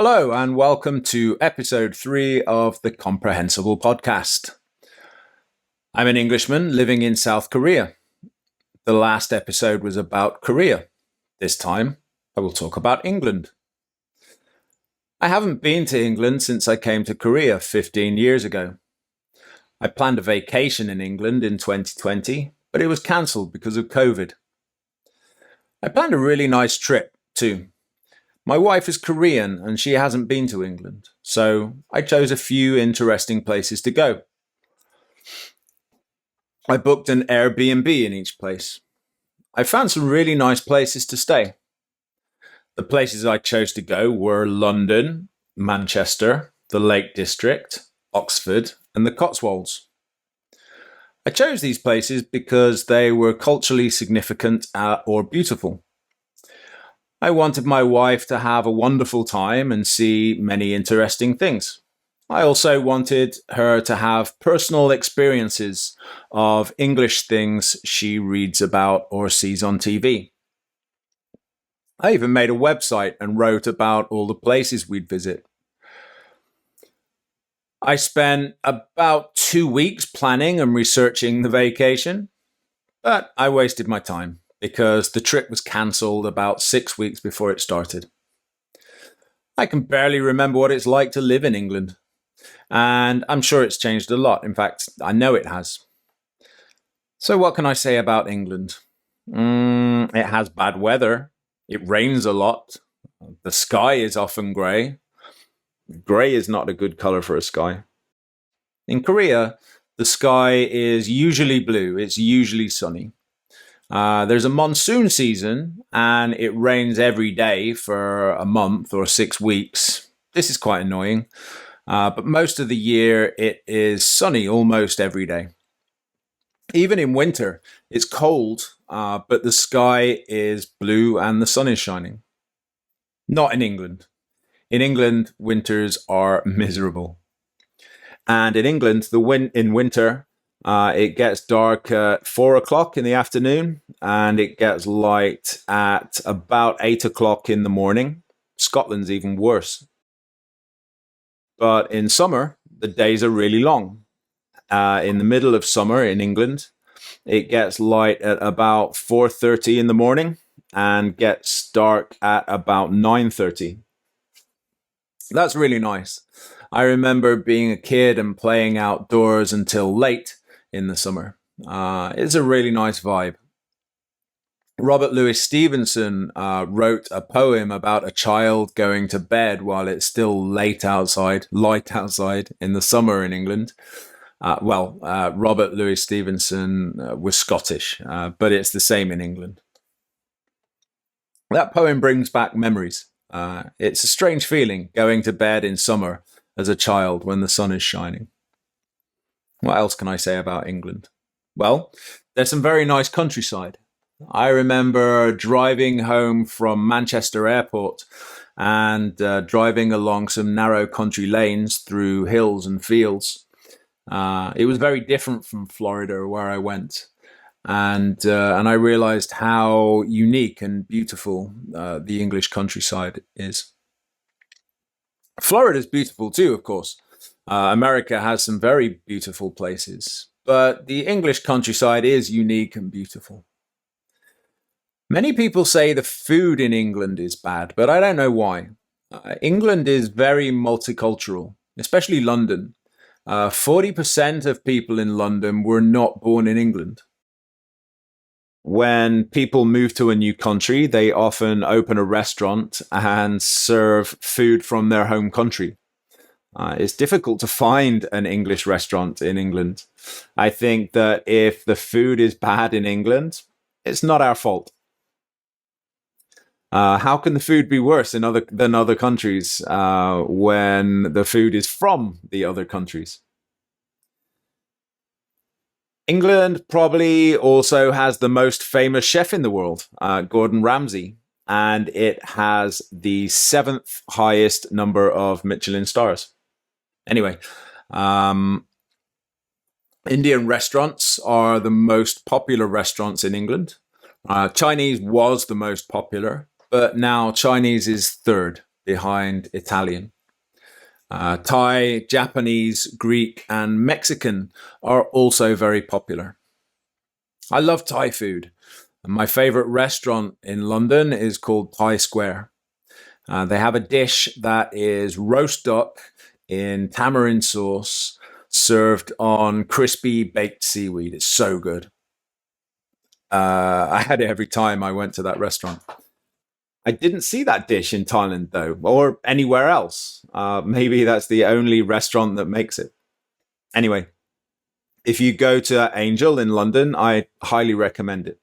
Hello, and welcome to episode 3 of the Comprehensible Podcast. I'm an Englishman living in South Korea. The last episode was about Korea. This time, I will talk about England. I haven't been to England since I came to Korea 15 years ago. I planned a vacation in England in 2020, but it was cancelled because of COVID. I planned a really nice trip, too. My wife is Korean and she hasn't been to England, so I chose a few interesting places to go. I booked an Airbnb in each place. I found some really nice places to stay. The places I chose to go were London, Manchester, the Lake District, Oxford, and the Cotswolds. I chose these places because they were culturally significant or beautiful. I wanted my wife to have a wonderful time and see many interesting things. I also wanted her to have personal experiences of English things she reads about or sees on TV. I even made a website and wrote about all the places we'd visit. I spent about 2 weeks planning and researching the vacation, but I wasted my time because the trip was cancelled about 6 weeks before it started. I can barely remember what it's like to live in England, and I'm sure it's changed a lot. In fact, I know it has. So what can I say about England? It has bad weather. It rains a lot. The sky is often grey. Grey is not a good colour for a sky. In Korea, the sky is usually blue. It's usually sunny. There's a monsoon season and it rains every day for a month or 6 weeks. This is quite annoying, but most of the year it is sunny almost every day. Even in winter, it's cold, but the sky is blue and the sun is shining. Not in England. In England, winters are miserable. And in England, in winter, it gets dark at 4 o'clock in the afternoon and it gets light at about 8 o'clock in the morning. Scotland's even worse. But in summer, the days are really long. In the middle of summer in England, it gets light at about 4:30 in the morning and gets dark at about 9:30. That's really nice. I remember being a kid and playing outdoors until late in the summer. It's a really nice vibe. Robert Louis Stevenson wrote a poem about a child going to bed while it's still light outside in the summer in England. Robert Louis Stevenson was Scottish, but it's the same in England. That poem brings back memories. It's a strange feeling going to bed in summer as a child when the sun is shining. What else can I say about England? Well, there's some very nice countryside. I remember driving home from Manchester Airport and driving along some narrow country lanes through hills and fields. It was very different from Florida, where I went. And I realized how unique and beautiful the English countryside is. Florida's beautiful too, of course. America has some very beautiful places, but the English countryside is unique and beautiful. Many people say the food in England is bad, but I don't know why. England is very multicultural, especially London. 40% of people in London were not born in England. When people move to a new country, they often open a restaurant and serve food from their home country. It's difficult to find an English restaurant in England. I think that if the food is bad in England, it's not our fault. How can the food be worse than other countries when the food is from the other countries? England probably also has the most famous chef in the world, Gordon Ramsay, and it has the 7th highest number of Michelin stars. Anyway, Indian restaurants are the most popular restaurants in England. Chinese was the most popular, but now Chinese is third. behind Italian. Thai, Japanese, Greek, and Mexican are also very popular. I love Thai food. My favorite restaurant in London is called Thai Square. They have a dish that is roast duck in tamarind sauce served on crispy baked seaweed. It's so good. I had it every time I went to that restaurant. I didn't see that dish in Thailand, though, or anywhere else. Maybe that's the only restaurant that makes it. Anyway, if you go to Angel in London, I highly recommend it.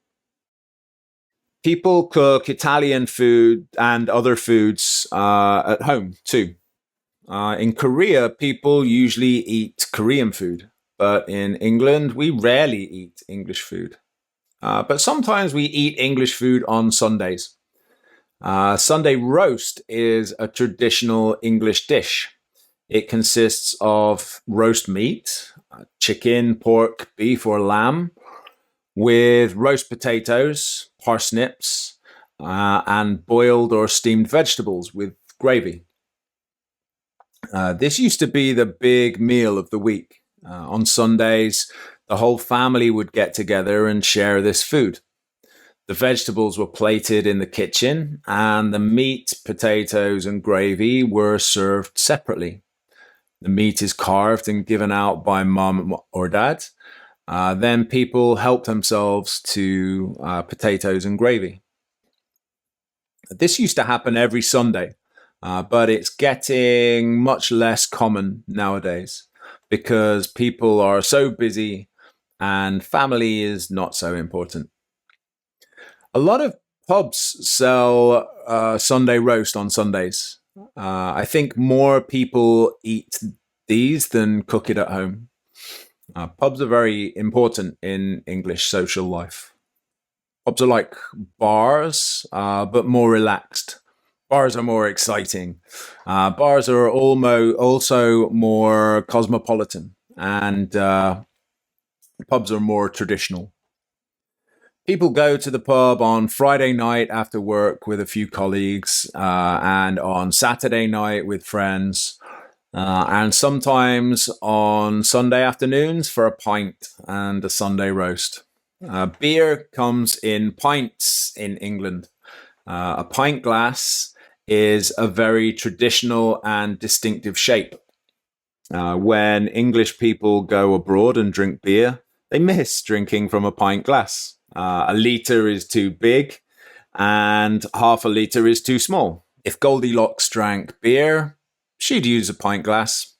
People cook Italian food and other foods at home too. In Korea, people usually eat Korean food, but in England, we rarely eat English food. But sometimes we eat English food on Sundays. Sunday roast is a traditional English dish. It consists of roast meat, chicken, pork, beef, or lamb, with roast potatoes, parsnips, and boiled or steamed vegetables with gravy. This used to be the big meal of the week. On Sundays, the whole family would get together and share this food. The vegetables were plated in the kitchen, and the meat, potatoes, and gravy were served separately. The meat is carved and given out by mum or dad. Then people help themselves to potatoes and gravy. This used to happen every Sunday, but it's getting much less common nowadays because people are so busy and family is not so important. A lot of pubs sell Sunday roast on Sundays. I think more people eat these than cook it at home. Pubs are very important in English social life. Pubs are like bars, but more relaxed. Bars are more exciting. Bars are also more cosmopolitan, and pubs are more traditional. People go to the pub on Friday night after work with a few colleagues, and on Saturday night with friends, and sometimes on Sunday afternoons for a pint and a Sunday roast. Beer comes in pints in England. A pint glass is a very traditional and distinctive shape. When English people go abroad and drink beer, they miss drinking from a pint glass. A litre is too big and half a litre is too small. If Goldilocks drank beer, she'd use a pint glass.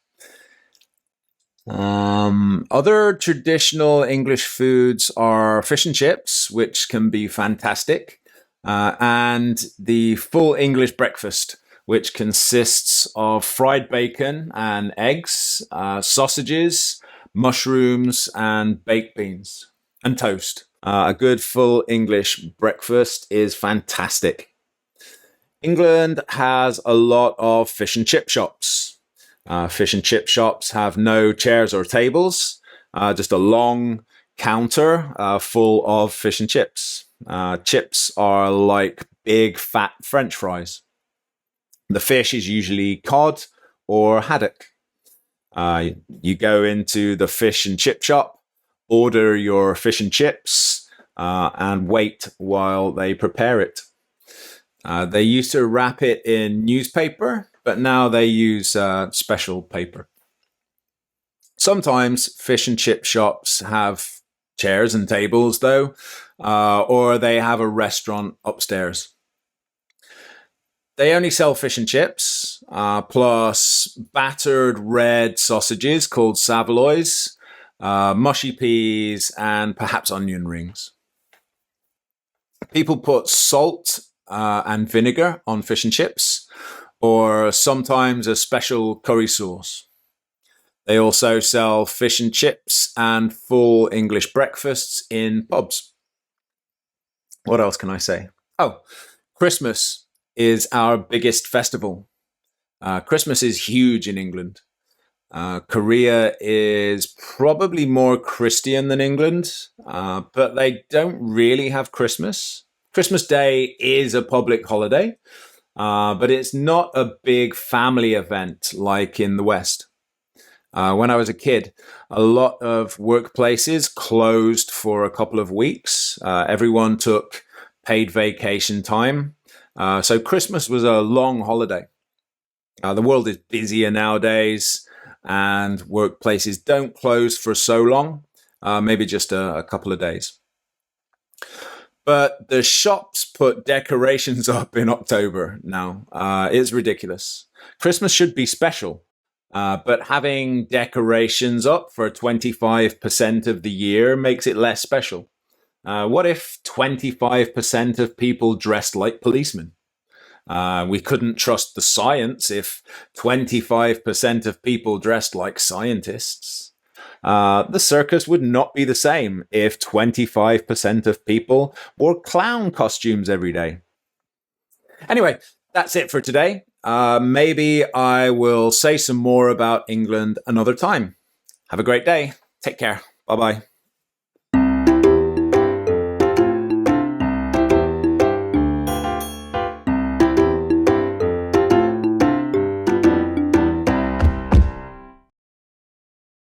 Other traditional English foods are fish and chips, which can be fantastic, and the full English breakfast, which consists of fried bacon and eggs, sausages, mushrooms, and baked beans, and toast. A good full English breakfast is fantastic. England has a lot of fish and chip shops. Fish and chip shops have no chairs or tables, just a long counter full of fish and chips. Chips are like big fat French fries. The fish is usually cod or haddock. You go into the fish and chip shop, order your fish and chips, and wait while they prepare it. They used to wrap it in newspaper, but now they use special paper. Sometimes fish and chip shops have chairs and tables, though, or they have a restaurant upstairs. They only sell fish and chips, plus battered red sausages called saveloys, mushy peas, and perhaps onion rings. People put salt and vinegar on fish and chips, or sometimes a special curry sauce. They also sell fish and chips and full English breakfasts in pubs. What else can I say? Oh, Christmas is our biggest festival. Christmas is huge in England. Korea is probably more Christian than England, but they don't really have Christmas. Christmas Day is a public holiday, but it's not a big family event like in the West. When I was a kid, a lot of workplaces closed for a couple of weeks. Everyone took paid vacation time. So Christmas was a long holiday. The world is busier nowadays, and workplaces don't close for so long, maybe just a couple of days. But the shops put decorations up in October now. It's ridiculous. Christmas should be special, but having decorations up for 25% of the year makes it less special. What if 25% of people dressed like policemen? We couldn't trust the science if 25% of people dressed like scientists. The circus would not be the same if 25% of people wore clown costumes every day. Anyway, that's it for today. Maybe I will say some more about England another time. Have a great day. Take care. Bye bye.